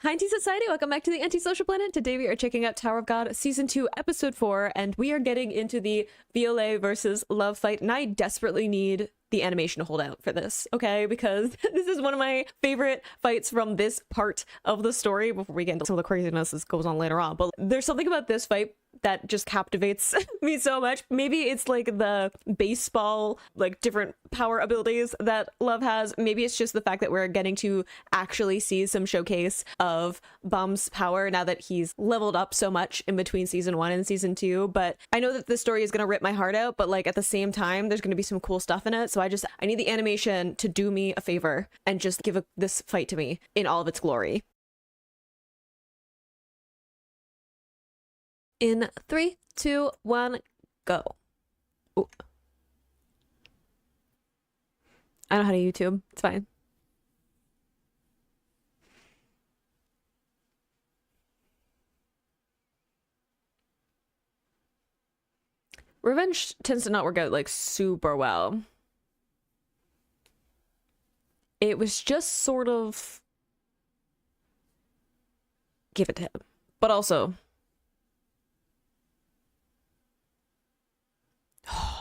Hi, Anti-Society! Welcome back to the Antisocial Planet. Today we are checking out Tower of God Season 2, Episode 4, and we are getting into the Viole versus Love fight, and I desperately need the animation to hold out for this, okay? Because this is one of my favorite fights from this part of the story before we get into some of the craziness that goes on later on. But there's something about this fight that just captivates me so much. Maybe it's like the baseball, like different power abilities that Love has. Maybe it's just the fact that we're getting to actually see some showcase of Bum's power now that he's leveled up so much in between season 1 and season 2. But I know that this story is going to rip my heart out, but like at the same time, there's going to be some cool stuff in it. So I need the animation to do me a favor and just give this fight to me in all of its glory. In 3, 2, 1, go. Ooh. I don't know how to YouTube. It's fine. Revenge tends to not work out like super well. It was just sort of give it to him. But also,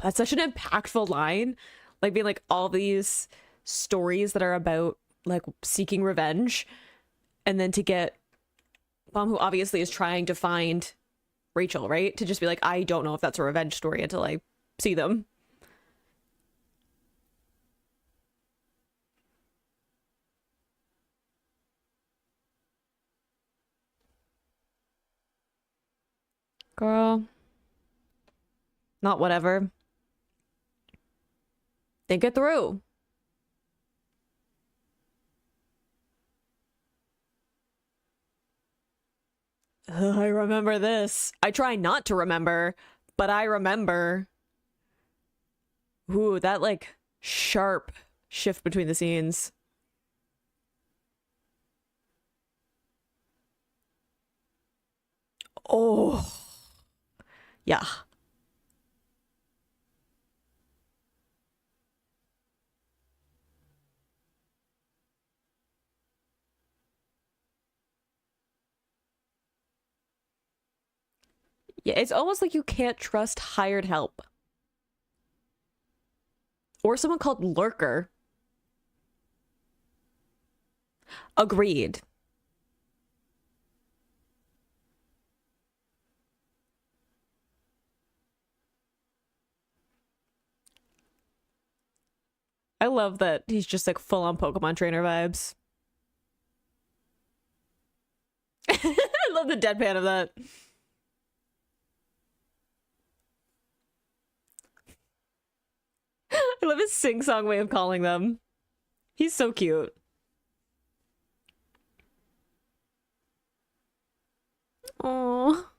that's such an impactful line. Like being like all these stories that are about like seeking revenge, and then to get Mom, who obviously is trying to find Rachel, right? To just be like, I don't know if that's a revenge story until I see them. Girl. Not whatever. Think it through. Ugh, I remember this. I try not to remember, but I remember. Ooh, that like sharp shift between the scenes. Oh, yeah. Yeah, it's almost like you can't trust hired help. Or someone called Lurker. Agreed. I love that he's just like full on Pokemon trainer vibes. I love the deadpan of that. I love his sing-song way of calling them. He's so cute. Oh.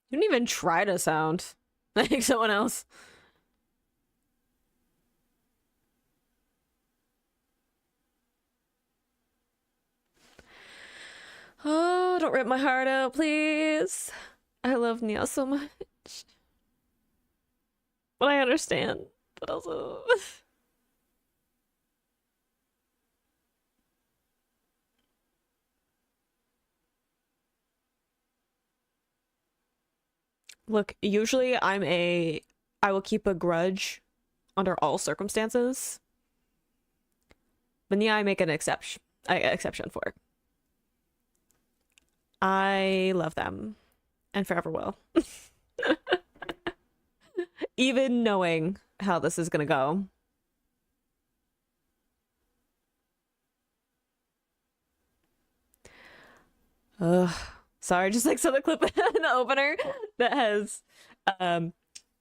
You didn't even try to sound like someone else. Oh, don't rip my heart out, please. I love Nia so much. But I understand. But also... Look, usually I will keep a grudge under all circumstances. But Nia, I make an exception for. I love them and forever will. Even knowing how this is gonna go. Ugh. Sorry, just like saw the clip in the opener that has Kun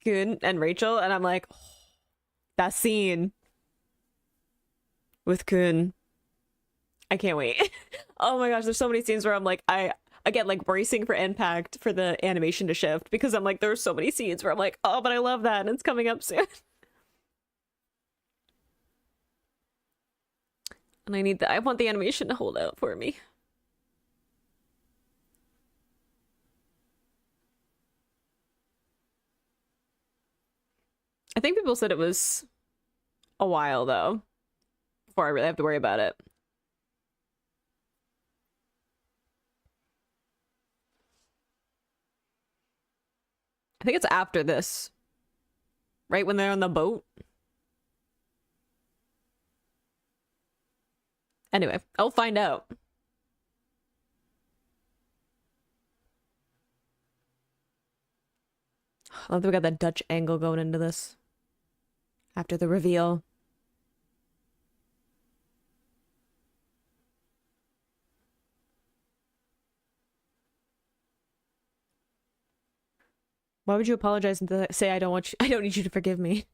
and Rachel, and I'm like, oh, that scene with Kun. I can't wait. Oh my gosh, there's so many scenes where I'm like, I get like bracing for impact for the animation to shift because I'm like, there's so many scenes where I'm like, oh, but I love that and it's coming up soon. And I want the animation to hold out for me. I think people said it was a while though before I really have to worry about it. I think it's after this, right when they're on the boat. Anyway, I'll find out. I love that we got that Dutch angle going into this after the reveal. Why would you apologize and say I don't want you, I don't need you to forgive me?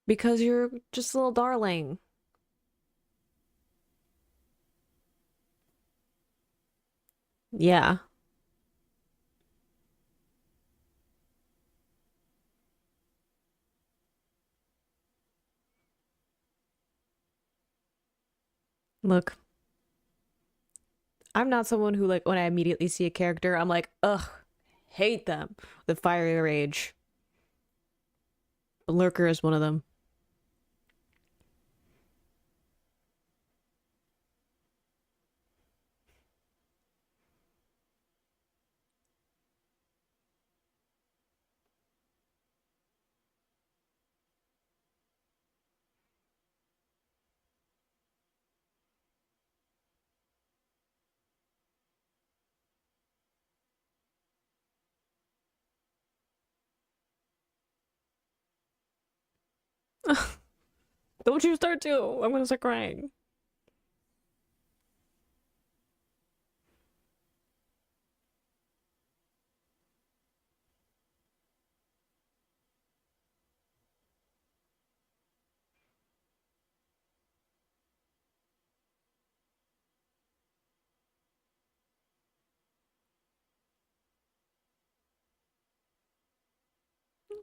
Because you're just a little darling. Yeah. Look, I'm not someone who like when I immediately see a character, I'm like, ugh, hate them. The fiery rage. Lurker is one of them. Don't you start too. I'm gonna start crying.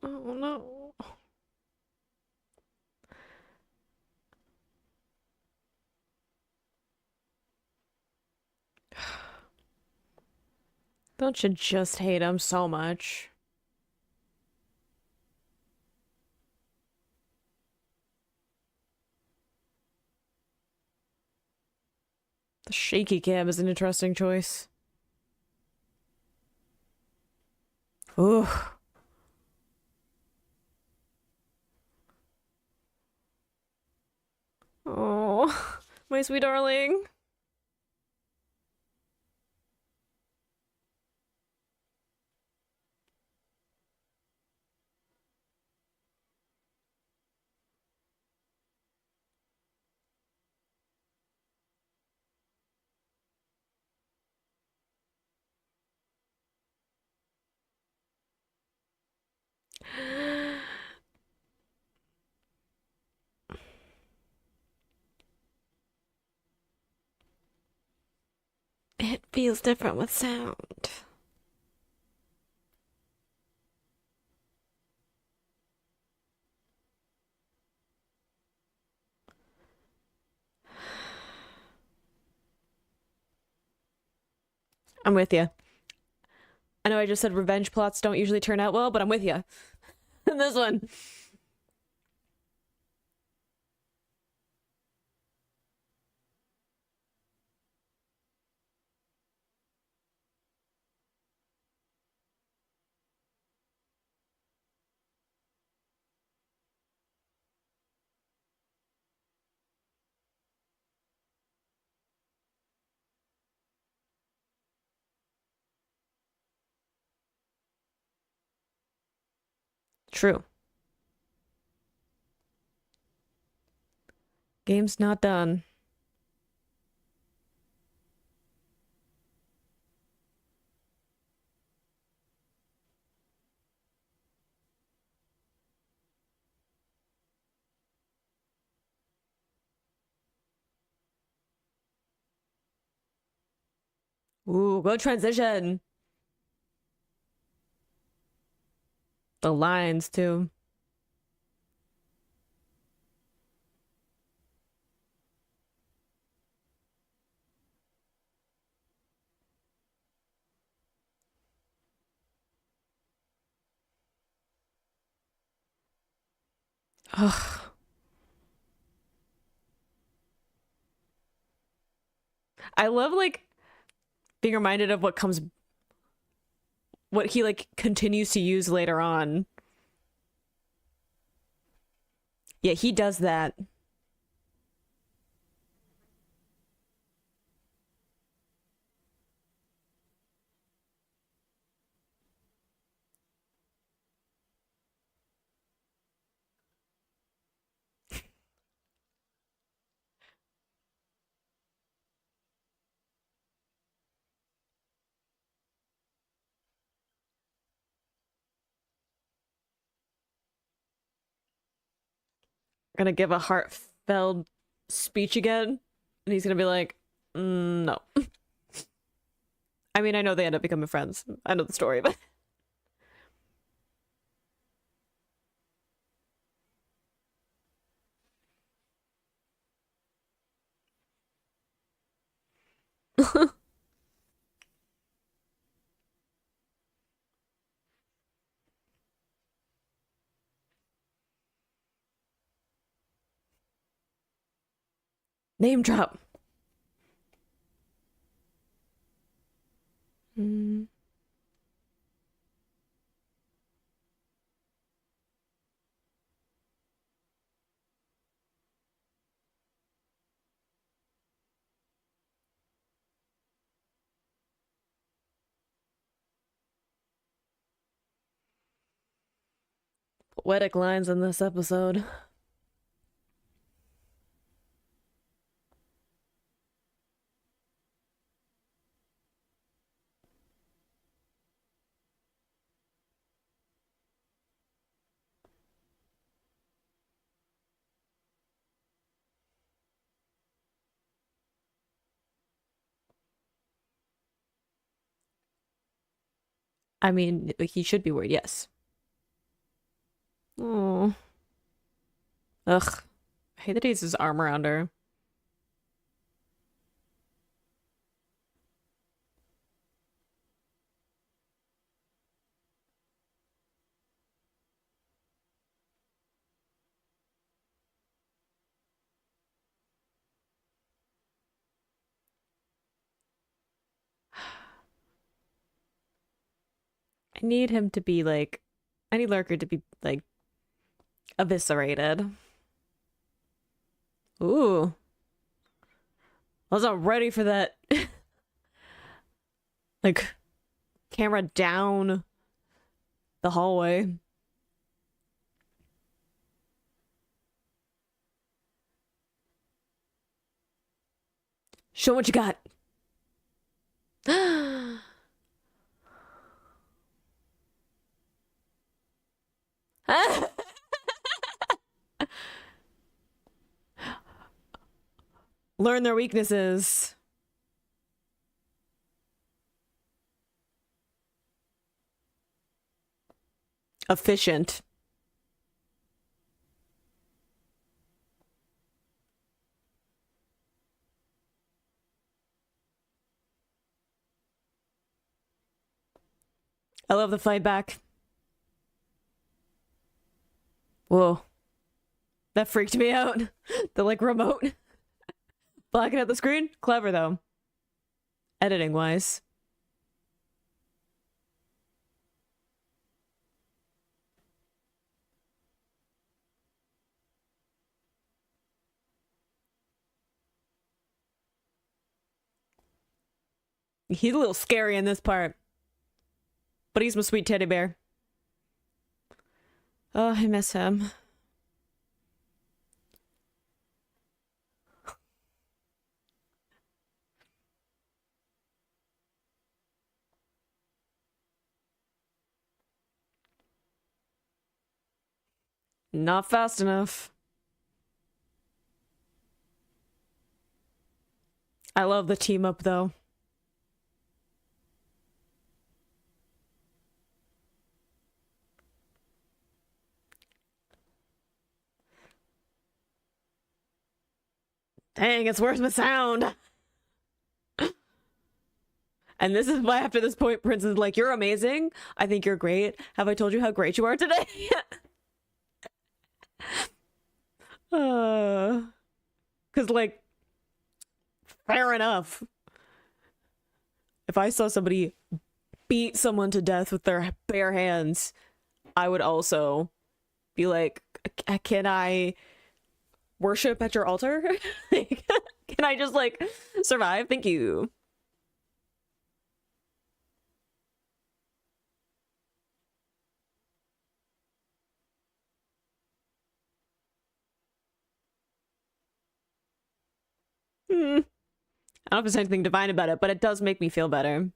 Oh no. Don't you just hate him so much? The shaky cam is an interesting choice. Ooh. Oh, my sweet darling. It feels different with sound. I'm with you. I know I just said revenge plots don't usually turn out well, but I'm with you. This one. True. Game's not done. Ooh, good transition. The lines too. Ugh. I love like being reminded of what he like continues to use later on. Yeah, he does that. Gonna give a heartfelt speech again, and he's gonna be like, no. I mean, I know they end up becoming friends. I know the story, but name drop. Mm. Poetic lines in this episode. I mean, he should be worried, yes. Oh, ugh. I hate that he has his arm around her. I need him to be like, I need Lurker to be like eviscerated. Ooh, I was not ready for that. Like, camera down the hallway. Show what you got. Learn their weaknesses. Efficient. I love the fight back. Whoa. That freaked me out. The like remote blacking out the screen. Clever though. Editing wise. He's a little scary in this part. But he's my sweet teddy bear. Oh, I miss him. Not fast enough. I love the team up though. Dang, it's worth the sound. And this is why after this point, Prince is like, you're amazing. I think you're great. Have I told you how great you are today? Because, like, fair enough. If I saw somebody beat someone to death with their bare hands, I would also be like, can I worship at your altar? Can I just, like, survive? Thank you. I don't know if there's anything divine about it, but it does make me feel better.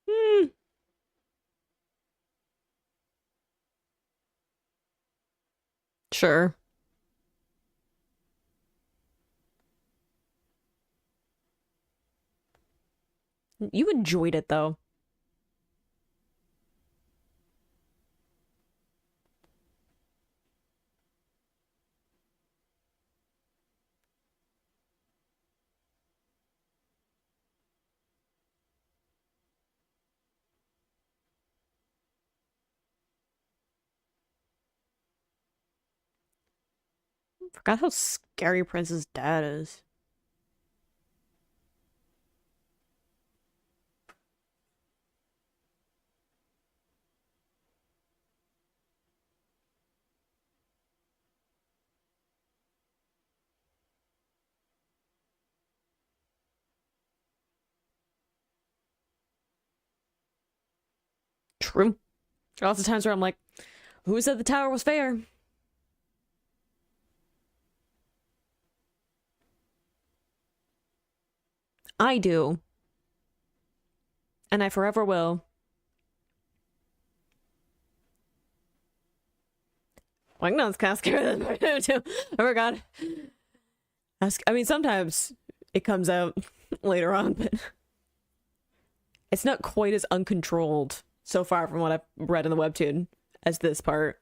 Hmm. Sure. You enjoyed it, though. Forgot how scary Prince's dad is. True. There are lots of times where I'm like, who said the tower was fair? I do. And I forever will. Like, no, it's kind of scary too. Oh my god. I mean, sometimes it comes out later on, but it's not quite as uncontrolled so far from what I've read in the webtoon as this part.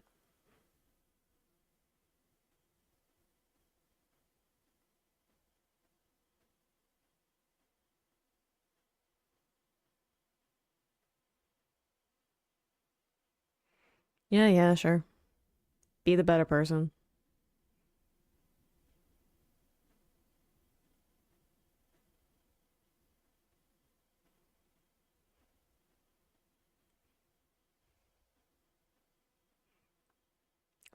Yeah, yeah, sure. Be the better person.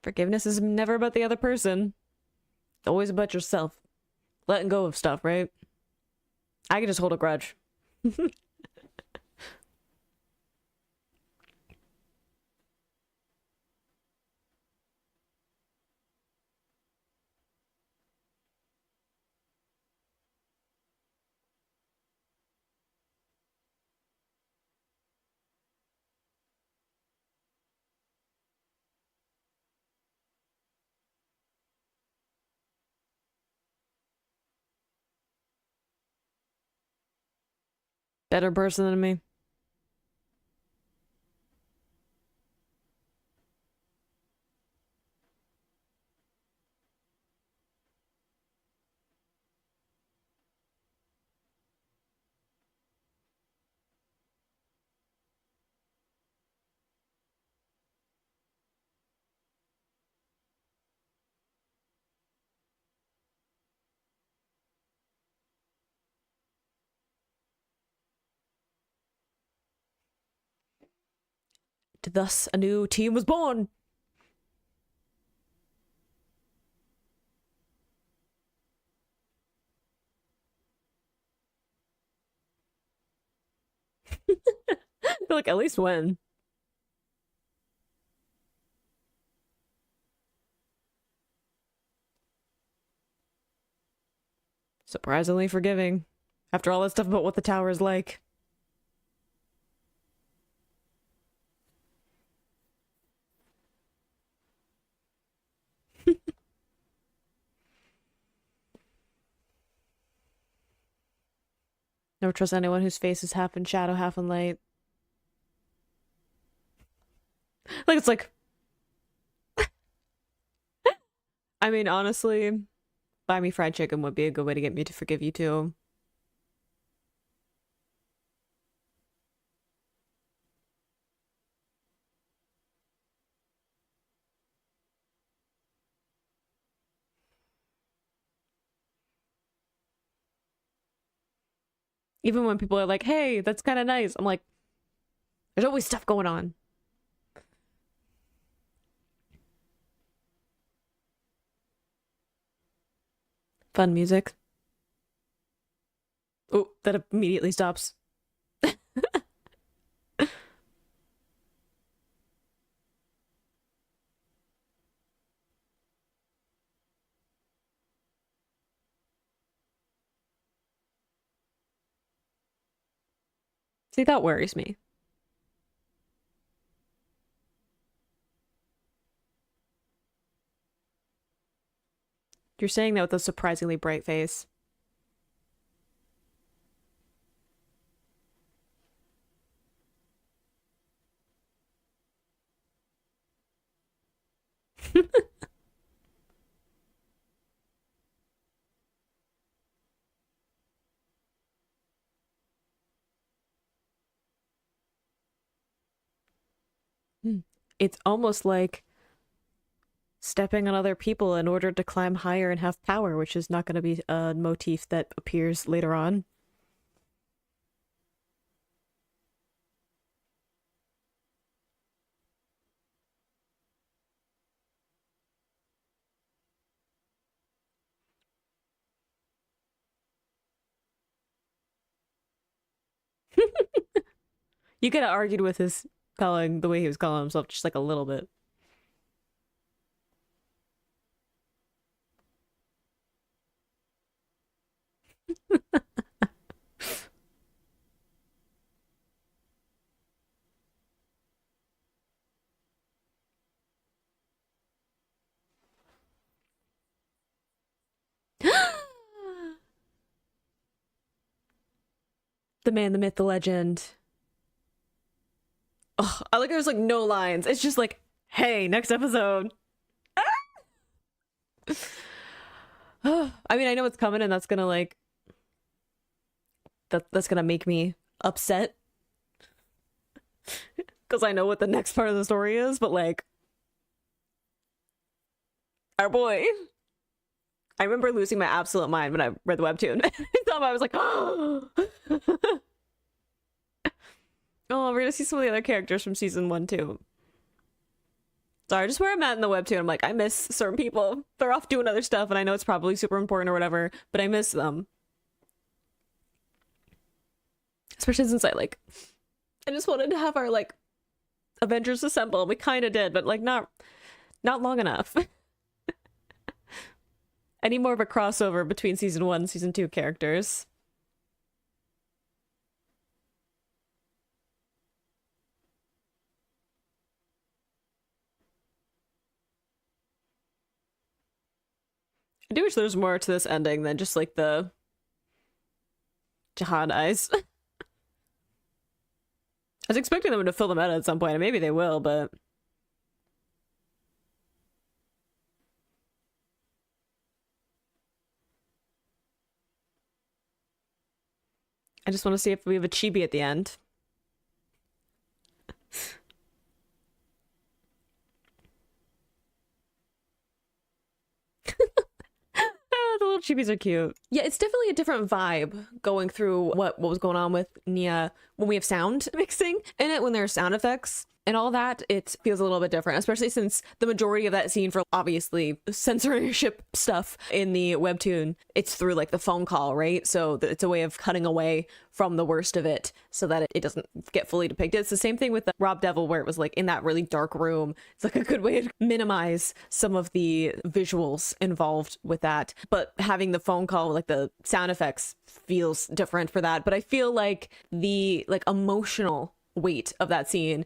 Forgiveness is never about the other person. It's always about yourself. Letting go of stuff, right? I can just hold a grudge. Better person than me. Thus, a new team was born. Like, at least when. Surprisingly forgiving. After all that stuff about what the tower is like. Never trust anyone whose face is half in shadow, half in light. Like, it's like, I mean, honestly, buy me fried chicken would be a good way to get me to forgive you too. Even when people are like, hey, that's kind of nice. I'm like, there's always stuff going on. Fun music. Oh, that immediately stops. See, that worries me. You're saying that with a surprisingly bright face. It's almost like stepping on other people in order to climb higher and have power, which is not going to be a motif that appears later on. You could have argued with his calling the way he was calling himself just like a little bit. The man, the myth, the legend. Oh, I like there's like no lines. It's just like, hey, next episode. I mean, I know it's coming and that's gonna like that's gonna make me upset because I know what the next part of the story is, but like our boy. I remember losing my absolute mind when I read the webtoon. I was like, oh, we're gonna see some of the other characters from season 1 too. Sorry, just where I'm at in the webtoon, I'm like, I miss certain people. They're off doing other stuff, and I know it's probably super important or whatever, but I miss them. Especially since I just wanted to have our like Avengers assemble. We kind of did, but like not long enough. I need more of a crossover between season 1 and season 2 characters. I do wish there was more to this ending than just like the Jihad eyes. I was expecting them to fill them out at some point, and maybe they will, but I just want to see if we have a chibi at the end. The little chibis are cute. Yeah, it's definitely a different vibe going through what was going on with Nia when we have sound mixing in it, when there's sound effects and all that. It feels a little bit different, especially since the majority of that scene, for obviously censorship stuff in the webtoon, it's through like the phone call, right? So it's a way of cutting away from the worst of it so that it doesn't get fully depicted. It's the same thing with the Rob Devil, where it was like in that really dark room. It's like a good way to minimize some of the visuals involved with that. But having the phone call, like the sound effects, feels different for that. But I feel like the like emotional weight of that scene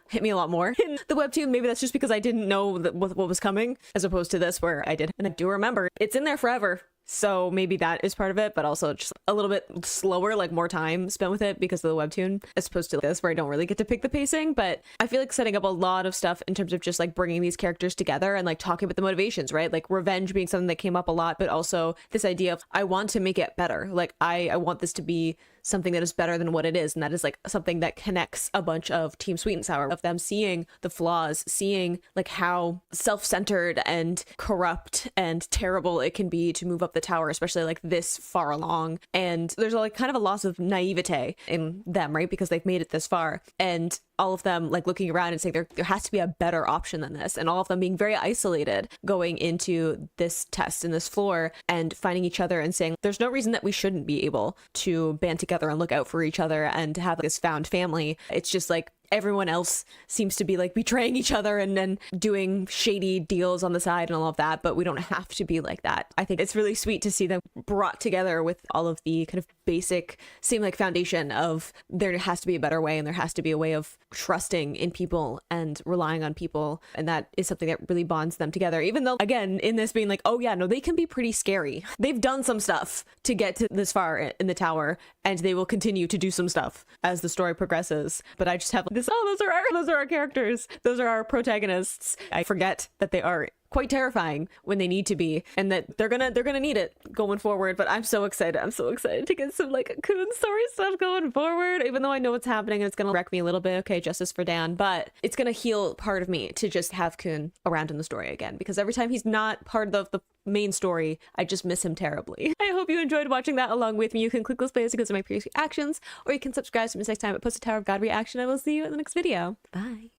hit me a lot more in the webtoon. Maybe that's just because I didn't know what was coming, as opposed to this where I did. And I do remember it's in there forever. So maybe that is part of it, but also just a little bit slower, like more time spent with it because of the webtoon, as opposed to this where I don't really get to pick the pacing. But I feel like setting up a lot of stuff in terms of just like bringing these characters together and like talking about the motivations, right? Like revenge being something that came up a lot, but also this idea of I want to make it better. Like I want this to be something that is better than what it is. And that is like something that connects a bunch of Team Sweet and Sour, of them seeing the flaws, seeing like how self-centered and corrupt and terrible it can be to move up the tower, especially like this far along. And there's like kind of a loss of naivete in them, right? Because they've made it this far. And all of them like looking around and saying there has to be a better option than this, and all of them being very isolated going into this test and this floor and finding each other and saying there's no reason that we shouldn't be able to band together and look out for each other and have this found family. It's just like everyone else seems to be like betraying each other and then doing shady deals on the side and all of that, but we don't have to be like that. I think it's really sweet to see them brought together with all of the kind of basic, same like foundation of there has to be a better way, and there has to be a way of trusting in people and relying on people, and that is something that really bonds them together. Even though, again, in this being like, oh yeah, no, they can be pretty scary. They've done some stuff to get to this far in the tower, and they will continue to do some stuff as the story progresses. But I just have this, oh, those are our characters. Those are our protagonists. I forget that they are quite terrifying when they need to be, and that they're gonna need it going forward. But I'm so excited to get some like Coon story stuff going forward, even though I know what's happening and it's gonna wreck me a little bit. Okay, justice for Dan, but it's gonna heal part of me to just have Coon around in the story again, because every time he's not part of the main story, I just miss him terribly. I hope you enjoyed watching that along with me. You can click those plays to go to my previous reactions, or you can subscribe to me next time I post a Tower of God reaction. I will see you in the next video. Bye.